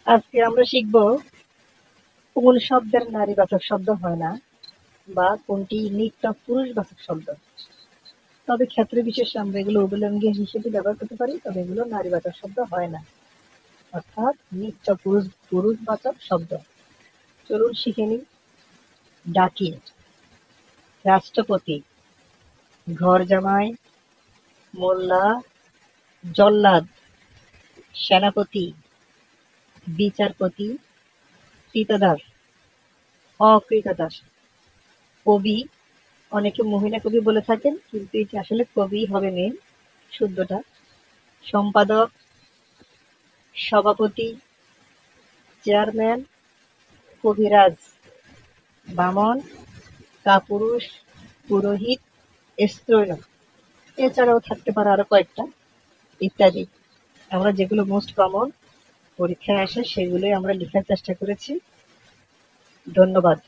আজকে আমরা শিখব কোন শব্দের নারীবাচক শব্দ হয় না বা কোনটি নিত্য পুরুষবাচক শব্দ। তবে ক্ষেত্র বিশেষে আমরা এগুলো উভয়লিঙ্গী হিসেবে ব্যবহার করতে পারি, তবে এগুলো নারীবাচক শব্দ হয় না, অর্থাৎ নিত্য পুরুষবাচক শব্দ। চলুন শিখে নিই। ডাকি, রাষ্ট্রপতি, ঘর জামাই, মোল্লা, জল্লাদ, সেনাপতি, বিচারপতি, ক্রীতদাস, অকৃতদাস, কবি, অনেকে মহিলা কবি বলে থাকেন, কিন্তু এটি আসলে কবি হবে মেন শুদ্ধটা। সম্পাদক, সভাপতি, চেয়ারম্যান, কবিরাজ, বামন, কাপুরুষ, পুরোহিত, স্ত্রৈণ। এছাড়াও থাকতে পারে আরো কয়েকটা ইত্যাদি। আমরা যেগুলো মোস্ট কমন পরীক্ষায় আসে সেগুলোই আমরা লেখার চেষ্টা করেছি। ধন্যবাদ।